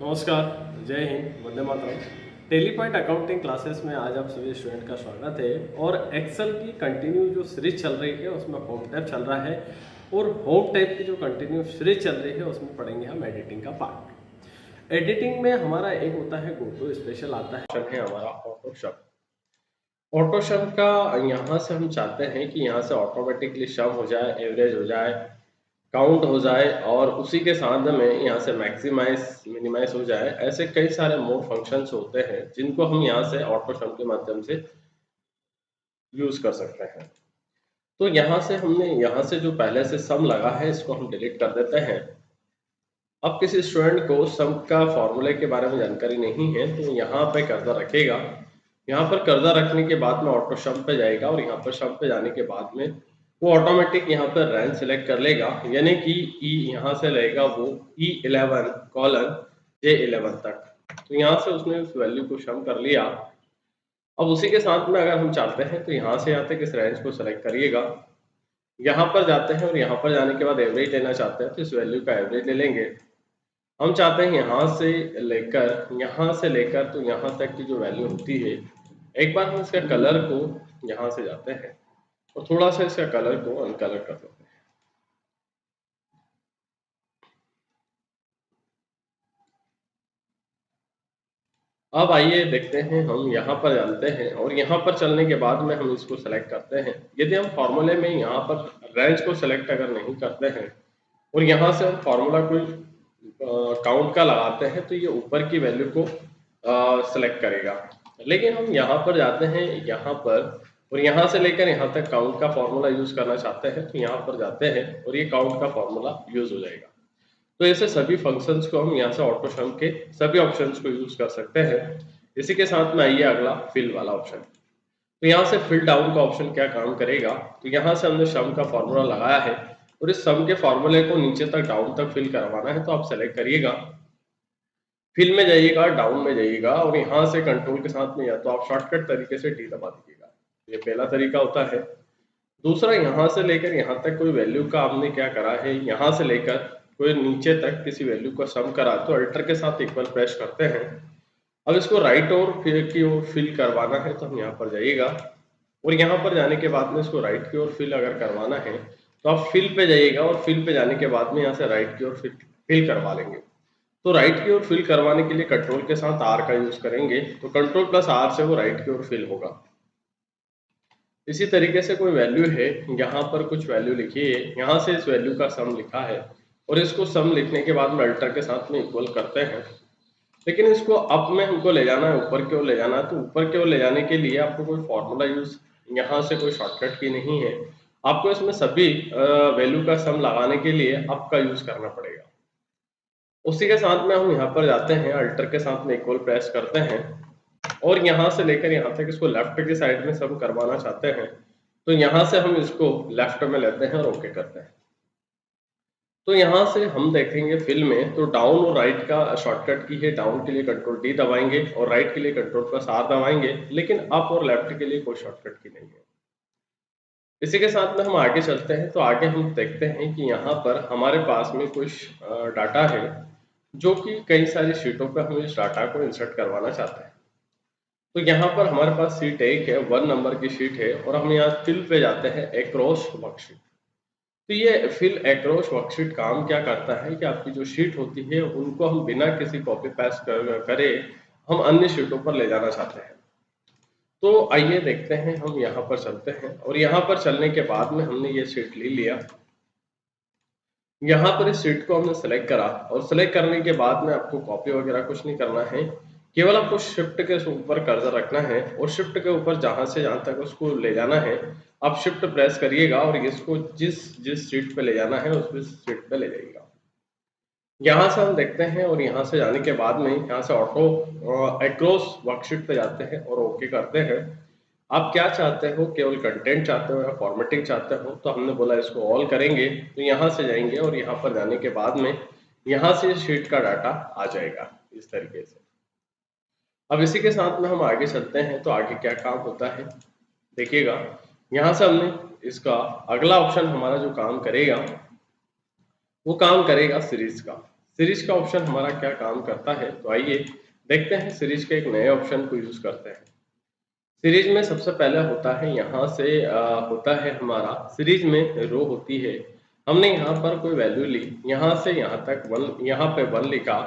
नमस्कार, जय Hind, Vande Mataram. Tele point accounting classes में आज आप सभी स्टूडेंट का स्वागत है। और एक्सेल की कंटिन्यू जो सीरीज चल रही है उसमें होम टैब चल रहा है, और होम टैब की जो कंटिन्यू सीरीज चल रही है उसमें पढ़ेंगे हम एडिटिंग का पार्ट। एडिटिंग में हमारा एक होता है गो टू स्पेशल, आता है हमारा ऑटोशॉप। ऑटोशॉप का यहाँ से हम चाहते हैं कि यहाँ से ऑटोमेटिकली शम हो जाए, एवरेज हो जाए, काउंट हो जाए, और उसी के साथ में यहाँ से मैक्सिमाइज मिनिमाइज हो जाए। ऐसे कई सारे मोड फंक्शंस होते हैं जिनको हम यहाँ से ऑटोशम के माध्यम से यूज कर सकते हैं। तो यहाँ से हमने यहाँ से जो पहले से सम लगा है इसको हम डिलीट कर देते हैं। अब किसी स्टूडेंट को सम का फॉर्मूले के बारे में जानकारी नहीं है तो यहाँ पे कर्सर रखेगा। यहाँ पर कर्सर रखने के बाद में ऑटो सम पे जाएगा, और यहाँ पर सम पे जाने के बाद में वो ऑटोमेटिक यहाँ पर रेंज सेलेक्ट कर लेगा, यानी कि ई यहाँ से लेगा वो E11 कॉलन J11 तक। तो यहाँ से उसने उस वैल्यू को सम कर लिया। अब उसी के साथ में अगर हम चाहते हैं तो यहाँ से यहाँ तक इस रेंज को सेलेक्ट करिएगा, यहाँ पर जाते हैं और यहाँ पर जाने के बाद एवरेज लेना चाहते हैं तो इस वैल्यू का एवरेज ले लेंगे। हम चाहते हैं यहाँ से लेकर तो यहाँ तक की जो वैल्यू होती है, एक बार हम इसका कलर को यहाँ से जाते हैं और थोड़ा सा इसका कलर को अनकलर कर देते हैं। अब आइए देखते हैं, हम यहाँ पर जानते हैं और यहाँ पर चलने के बाद में हम इसको सेलेक्ट करते हैं। यदि हम फॉर्मूले में यहाँ पर रेंज को सेलेक्ट अगर नहीं करते हैं और यहाँ से हम फॉर्मूला कोई काउंट का लगाते हैं तो ये ऊपर की वैल्यू को सेलेक्ट करेगा। लेकिन हम यहाँ पर जाते हैं यहाँ पर, और यहाँ से लेकर यहाँ तक काउंट का फॉर्मूला यूज करना चाहते हैं तो यहाँ पर जाते हैं और ये काउंट का फॉर्मूला यूज हो जाएगा। तो ऐसे सभी फंक्शंस को हम यहाँ से ऑटोशम के सभी ऑप्शंस को यूज कर सकते हैं। इसी के साथ में आइए अगला फिल वाला ऑप्शन। तो यहाँ से फिल डाउन का ऑप्शन क्या काम करेगा, तो यहाँ से हमने सम का फॉर्मूला लगाया है और इस सम के फॉर्मूले को नीचे तक डाउन तक फिल करवाना है। तो आप सेलेक्ट करिएगा, फिल में जाइएगा, डाउन में जाइएगा और यहाँ से कंट्रोल के साथ में या तो आप शॉर्टकट तरीके से डी दबा दीजिएगा। ये पहला तरीका होता है। दूसरा, यहाँ से लेकर यहाँ तक कोई वैल्यू का आपने क्या करा है, यहाँ से लेकर कोई नीचे तक किसी वैल्यू को सम करा तो अल्टर के साथ इक्वल प्रेस करते हैं। अब इसको राइट और की ओर फिल करवाना है तो हम यहाँ पर जाइएगा, और यहाँ पर जाने के बाद में इसको राइट की ओर फिल अगर करवाना है तो आप फिल पे जाइएगा, और फिल पे जाने के बाद में यहाँ से राइट की ओर फिल करवा लेंगे। तो राइट की ओर फिल करवाने के लिए कंट्रोल के साथ आर का यूज करेंगे, तो कंट्रोल प्लस आर से वो राइट की ओर फिल होगा। इसी तरीके से कोई वैल्यू है, यहाँ पर कुछ वैल्यू लिखी है, यहाँ से इस वैल्यू का सम लिखा है और इसको सम लिखने के बाद में अल्टर के साथ में इक्वल करते हैं। लेकिन इसको अप में हमको ले जाना है, ऊपर की ओर ले जाना है, तो ऊपर की ओर ले जाने के लिए आपको कोई फॉर्मूला यूज यहाँ से कोई शॉर्टकट की नहीं है। आपको इसमें सभी वैल्यू का सम लगाने के लिए अप का यूज करना पड़ेगा। उसी के साथ में हम यहाँ पर जाते हैं, अल्टर के साथ में इक्वल प्रेस करते हैं और यहाँ से लेकर यहाँ तक इसको लेफ्ट की साइड में सम करवाना चाहते हैं तो यहाँ से हम इसको लेफ्ट में लेते हैं और ओके करते हैं। तो यहाँ से हम देखेंगे फिल में, तो डाउन और राइट का शॉर्टकट की है। डाउन के लिए कंट्रोल डी दबाएंगे और राइट के लिए कंट्रोल प्लस आर दबाएंगे, लेकिन अप और लेफ्ट के लिए कोई शॉर्टकट की नहीं है। इसी के साथ में हम आगे चलते हैं, तो आगे हम देखते हैं कि यहाँ पर हमारे पास में कुछ डाटा है जो कि कई सारी शीटों पर हम इस डाटा को इंसर्ट करवाना चाहते हैं। तो यहाँ पर हमारे पास शीट 1 है, 1 नंबर की शीट है, और हम यहाँ फिल पे जाते हैं एक्रॉस वर्कशीट। तो ये फिल एक्रॉस वर्कशीट काम क्या करता है कि आपकी जो शीट होती है उनको हम बिना किसी कॉपी पेस्ट करे हम अन्य शीटों पर ले जाना चाहते हैं। तो आइए देखते हैं, हम यहाँ पर चलते हैं और यहाँ पर चलने के बाद में हमने ये शीट ले लिया। यहाँ पर इस शीट को हमने सेलेक्ट करा और सेलेक्ट करने के बाद में आपको कॉपी वगैरह कुछ नहीं करना है, केवल आपको शिफ्ट के ऊपर कर्सर रखना है और शिफ्ट के ऊपर जहां से जहां तक उसको ले जाना है आप शिफ्ट प्रेस करिएगा और इसको जिस जिस शीट पे ले जाना है उस शीट पे ले जाइएगा। यहाँ से हम देखते हैं और यहाँ से जाने के बाद में यहाँ से ऑटो एक्रॉस वर्कशीट पे जाते हैं और ओके करते हैं। आप क्या चाहते हो, केवल कंटेंट चाहते हो या फॉर्मेटिंग चाहते हो, तो हमने बोला इसको ऑल करेंगे। तो यहाँ से जाएंगे और यहाँ पर जाने के बाद में यहाँ से शीट का डाटा आ जाएगा इस तरीके से। अब इसी के साथ में हम आगे चलते हैं, तो आगे क्या काम होता है देखिएगा। यहाँ से हमने इसका अगला ऑप्शन हमारा जो काम करेगा वो काम करेगा सीरीज का। सीरीज का ऑप्शन हमारा क्या काम करता है, तो आइए देखते हैं सीरीज के एक नए ऑप्शन को यूज करते हैं। सीरीज में सबसे पहले होता है यहाँ से होता है हमारा सीरीज में रो होती है। हमने यहाँ पर कोई वैल्यू ली, यहाँ से यहाँ तक वन, यहाँ पे वन लिखा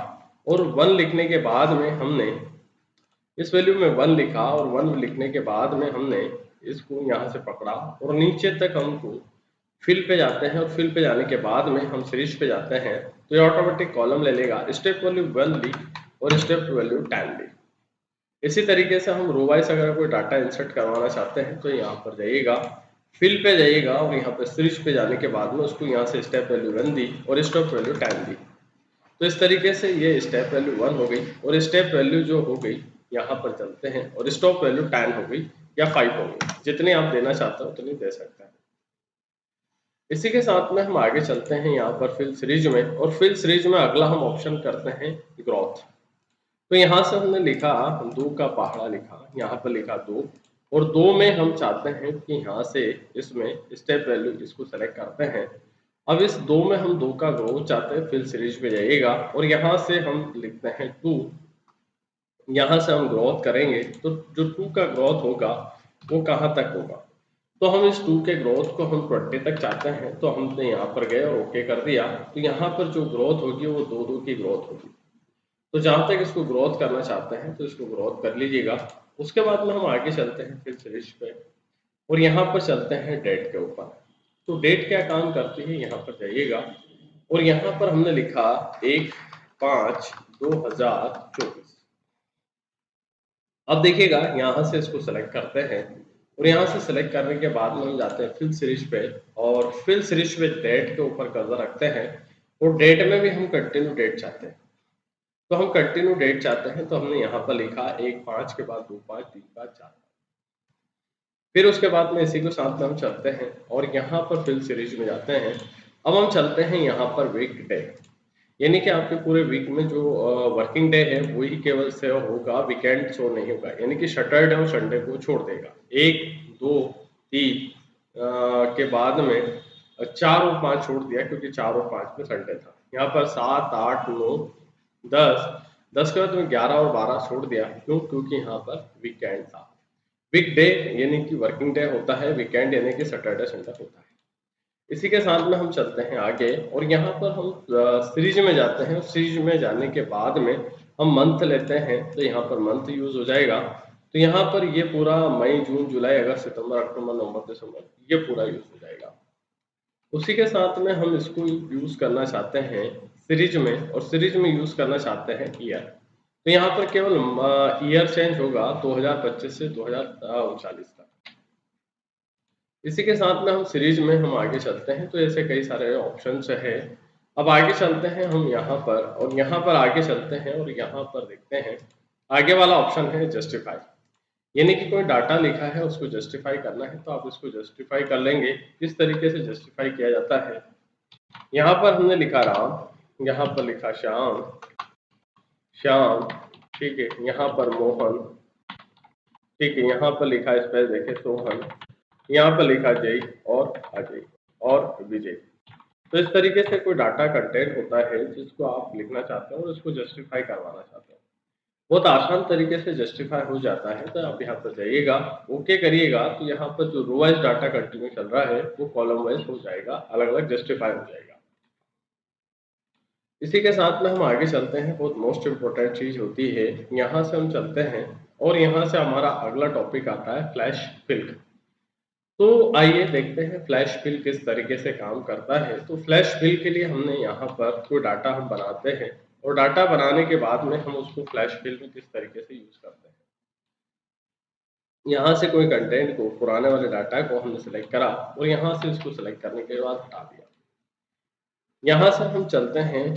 और वन लिखने के बाद में हमने इस वैल्यू में वन लिखा और वन लिखने के बाद में हमने इसको यहाँ से पकड़ा और नीचे तक हमको फिल पे जाते हैं और फिल पे जाने के बाद में हम सीरीज पे जाते हैं तो ये ऑटोमेटिक कॉलम ले लेगा। स्टेप वैल्यू 1 ली और स्टेप वैल्यू 10 ली। इसी तरीके से हम रो वाइज अगर कोई डाटा इंसर्ट करवाना चाहते हैं तो यहाँ पर जाइएगा, फिल पे जाइएगा और यहाँ पर सीरीज पे जाने के बाद में उसको यहाँ से स्टेप वैल्यू 1 दी और स्टेप वैल्यू 10 दी। तो इस तरीके से ये स्टेप वैल्यू 1 हो गई और स्टेप वैल्यू जो हो गई यहाँ पर चलते हैं और स्टॉप वैल्यू 10 हो गई या 5 हो गई, जितनी आप देना चाहते हो उतनी दे सकते हैं। इसी के साथ में हम आगे चलते हैं यहाँ पर फिल सीरीज में, और फिल सीरीज में अगला हम ऑप्शन करते हैं ग्रोथ। तो यहाँ से हमने लिखा 2 का पहाड़ा लिखा, यहाँ पर लिखा 2 और 2 में हम चाहते हैं कि यहाँ से इसमें स्टेप वैल्यू इसको सेलेक्ट करते हैं। अब इस 2 में हम 2 का ग्रोथ चाहते हैं, फिल सीरीज पे जाइएगा और यहाँ से हम लिखते हैं 2, यहाँ से हम ग्रोथ करेंगे तो जो 2 का ग्रोथ होगा वो कहाँ तक होगा, तो हम इस 2 के ग्रोथ को हम 20 तक चाहते हैं तो हमने यहाँ पर गए और ओके कर दिया। तो यहाँ पर जो ग्रोथ होगी वो 2 की ग्रोथ होगी। तो जहाँ तक इसको ग्रोथ करना चाहते हैं तो इसको ग्रोथ कर लीजिएगा। उसके बाद में हम आगे चलते हैं फिर सीरीज पे और यहाँ पर चलते हैं डेट के ऊपर। तो डेट क्या काम करती है, यहाँ पर जाइएगा और यहाँ पर हमने लिखा 1/5/2024। अब देखिएगा यहाँ से इसको सेलेक्ट करते हैं और यहाँ से सेलेक्ट करने के बाद में हम जाते हैं फिल सीरीज पे और फिल सीरीज पे डेट के ऊपर कर्सर रखते हैं और डेट में भी हम कंटिन्यू डेट चाहते हैं। तो हम कंटिन्यू डेट चाहते हैं तो हमने यहाँ पर लिखा 1/5 के बाद 2/5 3/5 4। फिर उसके बाद में इसी को साथ में हम चलते हैं और यहाँ पर फिल सीरीज में जाते हैं। अब हम चलते हैं यहाँ पर वीक डे, यानी कि आपके पूरे वीक में जो वर्किंग डे है वही केवल से होगा, वीकेंड शो नहीं होगा, यानी कि सैटरडे और संडे को छोड़ देगा। 1 2 3 के बाद में 4 और 5 छोड़ दिया क्योंकि 4 और 5 में संडे था। यहाँ पर 7 8 9 10 के बाद में 11 और 12 छोड़ दिया, क्यों, क्योंकि यहाँ पर वीकेंड था। वीक डे यानी कि वर्किंग डे होता है, वीकेंड यानी कि सैटरडे संडे होता है। इसी के साथ में हम चलते हैं आगे और यहाँ पर हम सीरीज में जाते हैं। सीरीज में जाने के बाद में हम मंथ लेते हैं तो यहाँ पर मंथ यूज हो जाएगा। तो यहाँ पर ये पूरा मई जून जुलाई अगस्त सितंबर अक्टूबर नवंबर दिसंबर ये पूरा यूज हो जाएगा। उसी के साथ में हम इसको यूज करना चाहते हैं सीरीज में, और सीरीज में यूज करना चाहते हैं ईयर। तो यहाँ पर केवल ईयर चेंज होगा 2025 से 2039 तक। इसी के साथ में हम सीरीज में हम आगे चलते हैं तो ऐसे कई सारे ऑप्शंस है। अब आगे चलते हैं हम यहाँ पर और यहाँ पर आगे चलते हैं और यहाँ पर देखते हैं आगे वाला ऑप्शन है जस्टिफाई, यानी कि कोई डाटा लिखा है उसको जस्टिफाई करना है तो आप इसको जस्टिफाई कर लेंगे। किस तरीके से जस्टिफाई किया जाता है, यहाँ पर हमने लिखा राम, यहाँ पर लिखा श्याम श्याम, ठीक है, यहाँ पर मोहन, ठीक है, यहाँ पर लिखा स्पेस देखे सोहन, यहाँ पर लिखा जय और अजय और विजय। तो इस तरीके से कोई डाटा कंटेंट होता है जिसको आप लिखना चाहते हो और उसको जस्टिफाई करवाना चाहते हो। बहुत आसान तरीके से जस्टिफाई हो जाता है। तो आप यहाँ पर जाइएगा, ओके करिएगा, तो यहाँ पर जो रो वाइज डाटा कंटिन्यू चल रहा है वो कॉलम वाइज हो जाएगा, अलग अलग जस्टिफाई हो जाएगा। इसी के साथ में हम आगे चलते हैं, बहुत मोस्ट इम्पोर्टेंट चीज होती है, यहाँ से हम चलते हैं और यहाँ से हमारा अगला टॉपिक आता है फ्लैश फिल। तो आइए देखते हैं फ्लैश फिल किस तरीके से काम करता है। तो फ्लैश फिल के लिए हमने यहाँ पर कोई डाटा हम बनाते हैं और डाटा बनाने के बाद में हम उसको फ्लैश फिल में किस तरीके से यूज करते हैं। यहाँ से कोई कंटेंट को, पुराने वाले डाटा को हमने सेलेक्ट करा और यहाँ से इसको सेलेक्ट करने के बाद हटा दिया। यहाँ से हम चलते हैं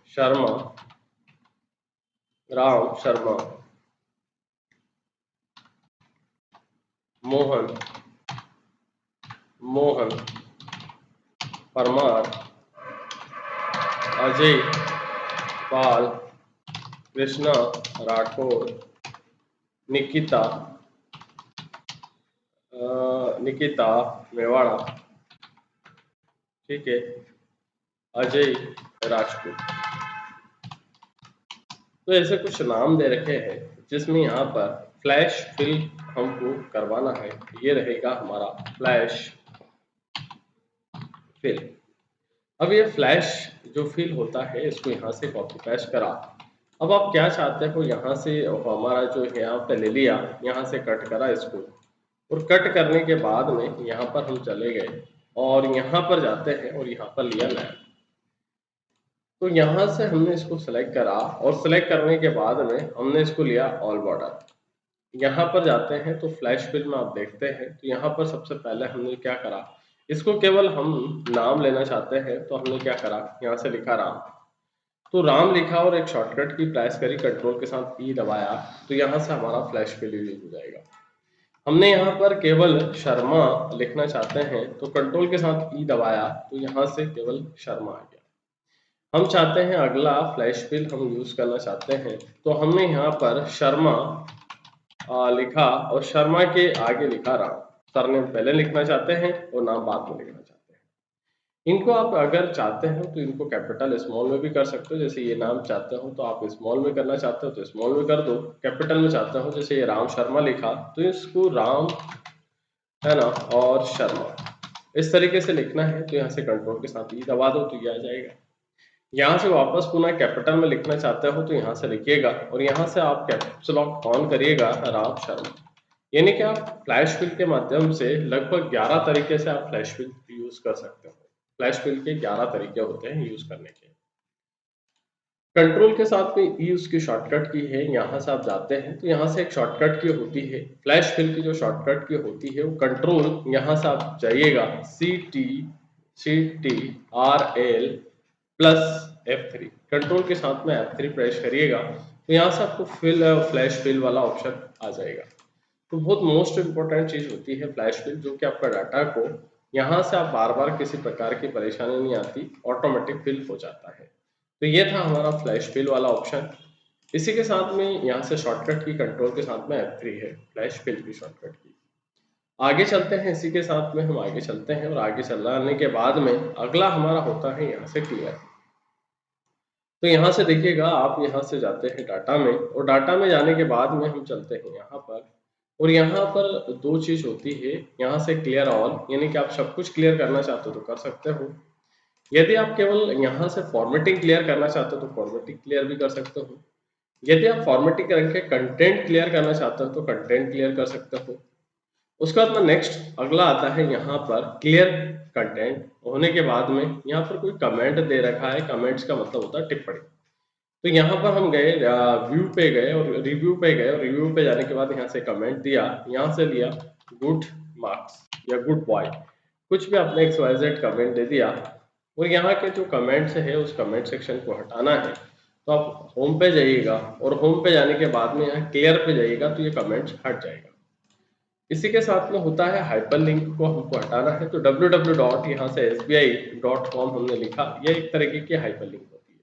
शर्मा राम शर्मा मोहन मोहन परमार अजय पाल कृष्णा राठौर निकिता निकिता मेवाड़ा, ठीक है, अजय राजपूत। तो ऐसे कुछ नाम दे रखे हैं जिसमें यहाँ पर फ्लैश फिल हमको करवाना है। ये रहेगा हमारा फ्लैश फिल। अब ये फ्लैश जो फिल होता है इसको यहाँ से कॉपी पेस्ट करा। अब आप क्या चाहते हो, यहाँ से हमारा जो है यहाँ पे ले लिया, यहाँ से कट करा इसको, और कट करने के बाद में यहाँ पर हम चले गए और यहाँ पर जाते हैं और यहाँ पर लिया नया। तो यहाँ से हमने इसको सेलेक्ट करा और सेलेक्ट करने के बाद में हमने इसको लिया ऑल बॉर्डर। यहाँ पर जाते हैं तो फ्लैश फिल में आप देखते हैं तो यहाँ पर सबसे पहले हमने क्या करा, इसको केवल हम नाम लेना चाहते हैं तो हमने क्या करा, यहाँ से लिखा राम। तो राम लिखा और एक शॉर्टकट की प्रेस करी, कंट्रोल के साथ ई दबाया, तो यहाँ से हमारा फ्लैश फिल यूज हो जाएगा। हमने यहाँ पर केवल शर्मा लिखना चाहते हैं तो कंट्रोल के साथ ई दबाया, तो यहाँ से केवल शर्मा आ गया। हम चाहते हैं अगला फ्लैश फिल हम यूज करना चाहते हैं तो हमने यहाँ पर शर्मा लिखा और शर्मा के आगे लिखा राम। सरनेम पहले लिखना चाहते हैं और नाम बाद में लिखना चाहते हैं। इनको आप अगर चाहते हो तो इनको कैपिटल स्मॉल में भी कर सकते हो, जैसे ये नाम चाहते हो तो आप स्मॉल में करना चाहते हो तो स्मॉल में कर दो। कैपिटल में चाहते हो, जैसे ये राम शर्मा लिखा तो इसको राम है ना और शर्मा इस तरीके से लिखना है, तो यहाँ से कंट्रोल के साथ ई दबा दो तो ये आ जाएगा। यहाँ से वापस पुनः कैपिटल में लिखना चाहते हो तो यहाँ से लिखिएगा और यहाँ से आप कैप्स लॉक ऑन करिएगा राम शर्मा। यानी कि आप फ्लैश फिल के माध्यम से लगभग 11 तरीके से आप फ्लैश फिल यूज कर सकते हो। फ्लैश फिल के 11 तरीके होते हैं यूज करने के। कंट्रोल के साथ में ई उसकी शॉर्टकट की है, यहाँ से आप जाते हैं तो यहाँ से एक शॉर्टकट की होती है। फ्लैश फिल की जो शॉर्टकट की होती है वो कंट्रोल, यहाँ से आप जाइएगा CTRL प्लस F3, कंट्रोल के साथ में F3 प्रेस करिएगा तो यहाँ से आपको फ्लैश फिल वाला ऑप्शन आ जाएगा। तो बहुत मोस्ट इंपॉर्टेंट चीज होती है फ्लैश फिल, जो कि आपका डाटा को यहाँ से आप बार बार किसी प्रकार की परेशानी नहीं आती, ऑटोमेटिक फिल हो जाता है। तो ये था हमारा फ्लैश फिल वाला ऑप्शन। इसी के साथ में यहाँ से शॉर्टकट की कंट्रोल के साथ में F3 है फ्लैश फिल की शॉर्टकट की। आगे चलते हैं, इसी के साथ में हम आगे चलते हैं और आगे चलाने के बाद में अगला हमारा होता है यहाँ से क्लियर। तो यहाँ से देखिएगा, आप यहाँ से जाते हैं डाटा में और डाटा में जाने के बाद में हम चलते हैं यहाँ पर, और यहाँ पर दो चीज होती है। यहाँ से क्लियर ऑल, यानी कि आप सब कुछ क्लियर करना चाहते हो तो कर सकते हो। यदि आप केवल यहाँ से फॉर्मेटिंग क्लियर करना चाहते हो तो फॉर्मेटिंग क्लियर भी कर सकते हो। यदि आप फॉर्मेटिंग करके कंटेंट क्लियर करना चाहते हो तो कंटेंट क्लियर कर सकते हो। उसके बाद में नेक्स्ट अगला आता है यहाँ पर क्लियर कंटेंट होने के बाद में यहाँ पर कोई कमेंट दे रखा है। कमेंट्स का मतलब होता है टिप्पणी। तो यहाँ पर हम गए व्यू पे गए और रिव्यू पे गए और रिव्यू पे जाने के बाद यहाँ से कमेंट दिया, यहाँ से लिया गुड मार्क्स या गुड बॉय, कुछ भी आपने XYZ कमेंट दे दिया। और यहाँ के जो कमेंट्स है उस कमेंट सेक्शन को हटाना है तो आप होम पे जाइएगा और होम पे जाने के बाद में यहाँ क्लियर पे जाइएगा तो ये कमेंट्स हट जाएगा। इसी के साथ में होता है हाइपरलिंक को हमको हटाना है तो www. यहाँ से sbi.com हमने लिखा, यह एक तरीके की हाइपरलिंक होती है।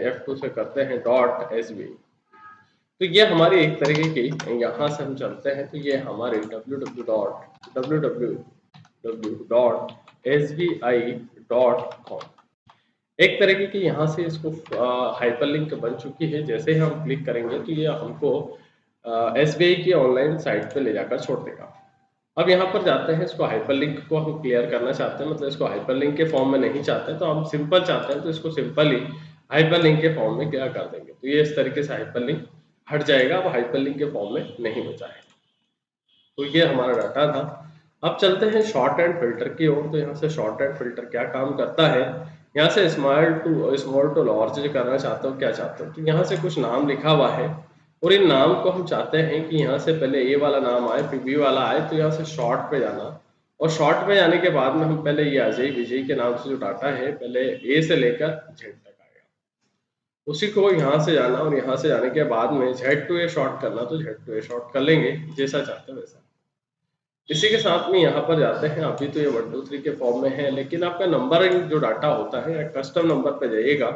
F2 से करते हैं .sbi, तो ये हमारी एक तरीके की, यहाँ से हम चलते हैं तो ये हमारे www.sbi.com एक तरीके की यहाँ से इसको हाइपरलिंक बन चुकी है। जैसे ही हम क्लिक करेंगे तो ये हमको SBI की ऑनलाइन साइट पे ले जाकर छोड़ देगा। अब यहाँ पर जाते हैं, इसको हाइपरलिंक को हम क्लियर करना चाहते हैं, मतलब इसको हाइपरलिंक के फॉर्म में नहीं चाहते तो हम सिंपल चाहते हैं तो इसको सिंपली हाइपरलिंक के फॉर्म में क्या कर देंगे तो ये इस तरीके से हाइपरलिंक हट जाएगा। अब हाइपरलिंक के फॉर्म में नहीं बचा है। तो ये हमारा डाटा था। अब चलते हैं शॉर्ट एंड फिल्टर की ओर। तो यहाँ से शॉर्ट एंड फिल्टर क्या काम करता है, यहाँ से स्मॉल टू लार्ज करना चाहते हो, क्या चाहते हो, तो यहाँ से कुछ नाम लिखा हुआ है और इन नाम को हम चाहते हैं कि यहाँ से पहले ए वाला नाम आए फिर बी वाला आए, तो यहाँ से शॉर्ट पे जाना और शॉर्ट पे जाने के बाद में हम पहले ये अजय विजय के नाम से जो डाटा है पहले ए से लेकर जेड तक आएगा, उसी को यहाँ से जाना और यहाँ से जाने के बाद में जेड टू ए शॉर्ट करना तो जेड टू ए शॉर्ट कर लेंगे, जैसा चाहते हो वैसा। इसी के साथ में यहाँ पर जाते हैं, अभी तो ये 1 2 3 के फॉर्म में है, लेकिन आपका नंबरिंग जो डाटा होता है कस्टम नंबर पे जाइएगा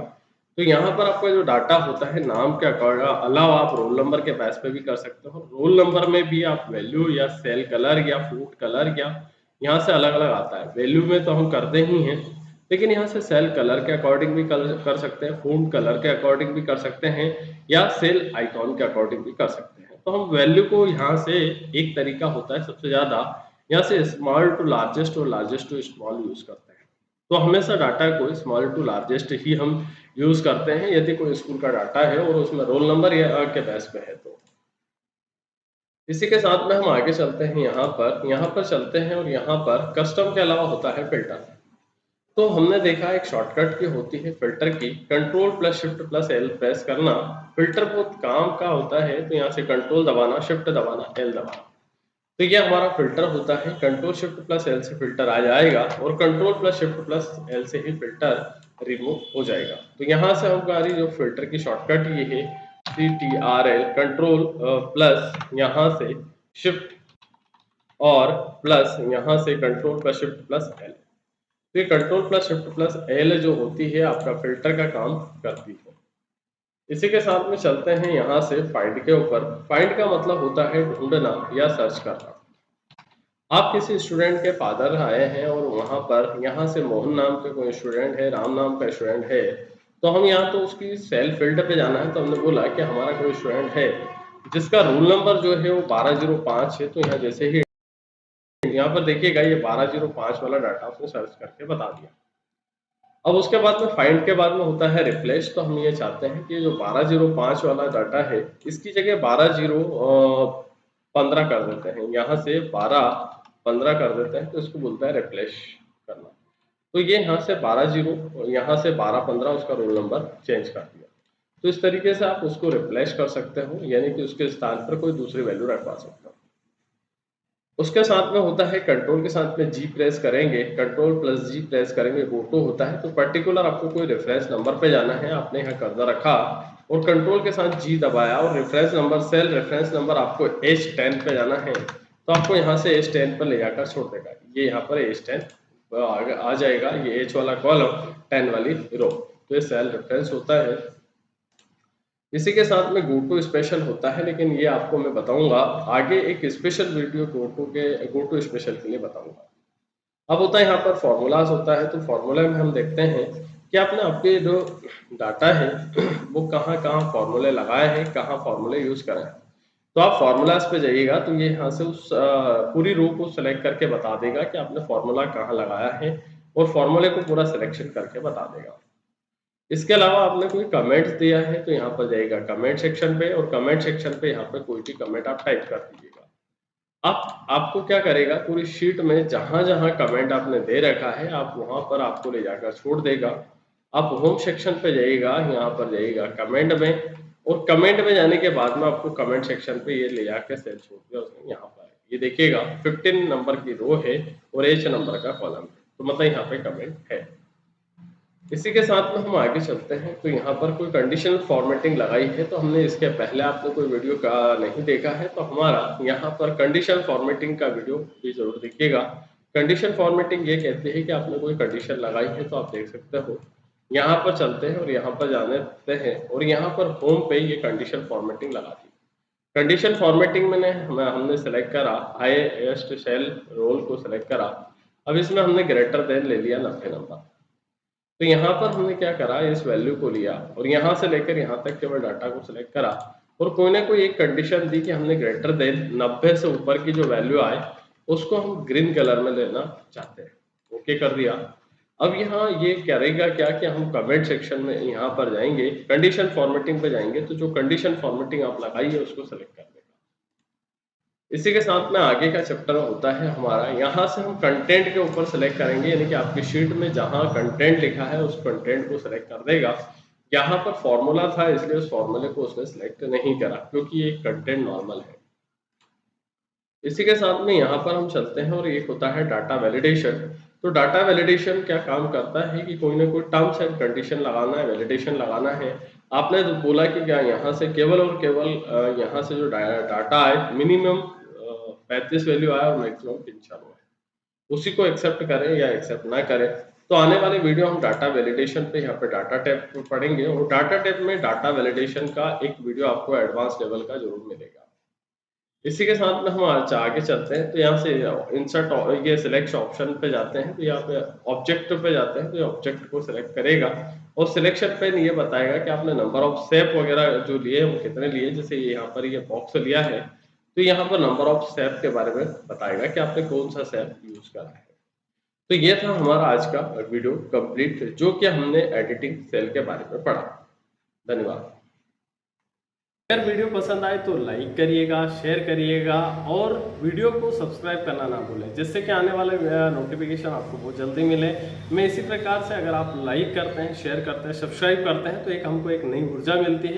तो यहाँ पर आपका जो डाटा होता है नाम के अलावा आप रोल नंबर के बेस पे भी कर सकते हो। रोल नंबर में भी आप वैल्यू या सेल कलर या फूड कलर या यहाँ से अलग अलग आता है। वैल्यू में तो हम करते ही हैं, लेकिन यहाँ से सेल कलर के अकॉर्डिंग भी कर सकते हैं, फ़ॉन्ट कलर के अकॉर्डिंग भी कर सकते हैं, या सेल आइकॉन के अकॉर्डिंग भी कर सकते हैं। तो हम वैल्यू को यहाँ से एक तरीका होता है सबसे ज़्यादा, यहाँ से स्मॉल टू लार्जेस्ट और लार्जेस्ट टू स्मॉल यूज़ करते हैं। तो हमेशा डाटा को स्मॉल टू लार्जेस्ट ही हम यूज़ करते हैं यदि कोई स्कूल का डाटा है और उसमें रोल नंबर या के बेस पे है तो। इसी के साथ में हम आगे चलते हैं, यहाँ पर चलते हैं और यहाँ पर कस्टम के अलावा होता है फ़िल्टर। तो हमने देखा एक शॉर्टकट की होती है फ़िल्टर की, control plus shift plus L press करना। फ़िल्टर बहुत काम का होता है, तो यहाँ से कंट्रोल दबाना, शिफ्ट दबाना, एल दबाना। तो ये हमारा फ़िल्टर होता है, कंट्रोल शिफ्ट प्लस एल से फ़िल्टर आ जाएगा और control plus shift plus L से ही फ़िल्टर रिमूव हो जाएगा। तो यहाँ से हमारी जो फ़िल्टर की शॉर्टकट ये है, CTRL कंट्रोल प्लस यहाँ से शिफ्ट और प्लस यहाँ से control plus shift plus L. तो ये control plus shift plus L जो होती है आपका फ़िल्टर का काम करती है। इसी के साथ में चलते हैं यहाँ से फाइंड के ऊपर। फाइंड का मतलब होता है ढूंढना या सर्च करना। आप किसी स्टूडेंट के फादर आए हैं और वहाँ पर यहाँ से मोहन नाम का कोई स्टूडेंट है, राम नाम का स्टूडेंट है, तो हम यहाँ तो उसकी सेल फील्ड पे जाना है। तो हमने बोला कि हमारा कोई स्टूडेंट है जिसका रोल नंबर जो है वो 1205 है। तो यहाँ जैसे ही यहाँ पर देखिएगा ये 1205 वाला डाटा उसने सर्च करके बता दिया। अब उसके बाद में फाइंड के बाद में होता है रिप्लेस। तो हम ये चाहते हैं कि जो 1205 वाला डाटा है इसकी जगह 15 कर देते हैं, यहाँ से 15 कर देते हैं, तो इसको बोलता है रिप्लेस करना। तो ये यहाँ से 12 यहाँ से 1215 उसका रोल नंबर चेंज कर दिया। तो इस तरीके से आप उसको रिप्लेस कर सकते हो, यानी कि उसके स्थान पर कोई दूसरी वैल्यू रखवा सकते हो। उसके साथ में होता है कंट्रोल के साथ में जी प्रेस करेंगे, कंट्रोल प्लस जी प्रेस करेंगे, गोटो होता है। तो पर्टिकुलर आपको कोई रेफरेंस नंबर पे जाना है, आपने यहाँ कर्सर रखा और कंट्रोल के साथ जी दबाया और reference number cell reference number आपको H10 पे जाना है, तो आपको यहाँ से H10 पर ले जाकर छोड़ देगा। ये यहाँ पर H10 आ जाएगा, ये H वाला कॉलम 10 वाली रो। तो ये सेल रेफरेंस होता है। इसी के साथ में गोटो स्पेशल होता है, लेकिन ये आपको मैं बताऊंगा आगे, एक स्पेशल वीडियो गोटो स्पेशल के लिए बताऊंगा। अब होता है यहाँ पर फॉर्मूलाज होता है। तो फॉर्मूला में हम देखते हैं कि आपने आपके जो डाटा है वो कहाँ कहाँ फॉर्मूले लगाए हैं, कहाँ फॉर्मूले यूज करें। तो आप फॉर्मूलाज पे जाइएगा तो ये यहाँ से उस पूरी रो को सिलेक्ट करके बता देगा कि आपने फॉर्मूला कहाँ लगाया है और फॉर्मूले को पूरा सिलेक्शन करके बता देगा। इसके अलावा आपने कोई कमेंट्स दिया है तो यहाँ पर जाइएगा कमेंट सेक्शन पे, और कमेंट सेक्शन पे यहाँ पे कोई भी कमेंट आप टाइप कर दीजिएगा। आप आपको क्या करेगा, पूरी शीट में जहां जहां कमेंट आपने दे रखा है आप वहां पर आपको ले जाकर छोड़ देगा। आप होम सेक्शन पे जाइएगा, यहाँ पर जाइएगा कमेंट में, और कमेंट में जाने के बाद में आपको कमेंट सेक्शन पे ये ले जाकर सेल छोड़ दिया उसने। यहाँ पर ये देखिएगा 15 नंबर की रो है और H नंबर का कॉलम है, तो मतलब यहाँ पे कमेंट है। इसी के साथ में हम आगे चलते हैं। तो यहाँ पर कोई कंडीशनल फॉर्मेटिंग लगाई है, तो हमने इसके पहले आपने कोई वीडियो का नहीं देखा है तो हमारा यहाँ पर कंडीशनल फॉर्मेटिंग का वीडियो भी जरूर देखिएगा। कंडीशन फॉर्मेटिंग ये कहती है कि आपने कोई कंडीशन लगाई है, तो आप देख सकते हो यहाँ पर चलते हैं और यहाँ पर जाने देते हैं और यहाँ पर होम पे ये कंडीशन फॉर्मेटिंग लगा दी। कंडीशन फॉर्मेटिंग मैंने हमने सेलेक्ट करा, हाईएस्ट सेल रोल को सेलेक्ट करा। अब इसमें हमने ग्रेटर देन ले लिया 90 नंबर। तो यहाँ पर हमने क्या करा, इस वैल्यू को लिया और यहाँ से लेकर यहाँ तक केवल डाटा को सिलेक्ट करा और कोई ना कोई एक कंडीशन दी कि हमने ग्रेटर देन 90 से ऊपर की जो वैल्यू आए उसको हम ग्रीन कलर में लेना चाहते हैं। ओके कर दिया। अब यहाँ ये करेगा क्या कि हम कमेंट सेक्शन में यहाँ पर जाएंगे, कंडीशन फॉर्मेटिंग पे जाएंगे, तो जो कंडीशन फॉर्मेटिंग आप लगाई है उसको सेलेक्ट कर देगा। इसी के साथ में आगे का चैप्टर होता है हमारा, यहाँ से हम कंटेंट के ऊपर सेलेक्ट करेंगे, यानी कि आपकी शीट में जहाँ कंटेंट लिखा है उस कंटेंट को सेलेक्ट कर देगा। यहाँ पर फॉर्मूला था इसलिए उस फॉर्मूले को उसने सेलेक्ट नहीं करा क्योंकि ये कंटेंट नॉर्मल है। इसी के साथ में यहाँ पर हम चलते हैं और एक होता है डाटा वैलिडेशन। तो डाटा वैलिडेशन क्या काम करता है कि कोई ना कोई टर्म्स एंड कंडीशन लगाना है, वैलिडेशन लगाना है। आपने तो बोला कि क्या यहाँ से केवल और केवल यहाँ से जो डाटा आए मिनिमम 35 वैल्यू आया और मैक्सिमम 95 है, उसी को एक्सेप्ट करें या एक्सेप्ट ना करें। तो आने वाले वीडियो हम डाटा वैलिडेशन पे यहाँ पे डाटा टाइप पढ़ेंगे और डाटा टाइप में डाटा वैलिडेशन का एक वीडियो आपको एडवांस लेवल का जरूर मिलेगा। इसी के साथ में हम आज आगे चलते हैं, तो यहाँ से इंसर्ट ये सिलेक्ट ऑप्शन पे जाते हैं, तो यहाँ पे ऑब्जेक्ट पे जाते हैं, तो ये ऑब्जेक्ट को सिलेक्ट करेगा और सिलेक्शन पे ये बताएगा कि आपने नंबर ऑफ स्टेप वगैरह जो लिए वो कितने लिए। जैसे यहाँ पर ये बॉक्स लिया है, तो यहाँ पर नंबर ऑफ स्टेप के बारे में बताएगा कि आपने कौन सा स्टेप यूज करा है। तो ये था हमारा आज का वीडियो कंप्लीट, जो कि हमने एडिटिंग सेल के बारे में पढ़ा। धन्यवाद। अगर वीडियो पसंद आए तो लाइक करिएगा, शेयर करिएगा और वीडियो को सब्सक्राइब करना ना भूलें, जिससे कि आने वाले नोटिफिकेशन आपको बहुत जल्दी मिले। मैं इसी प्रकार से अगर आप लाइक करते हैं, शेयर करते हैं, सब्सक्राइब करते हैं, तो हमको एक नई ऊर्जा मिलती है।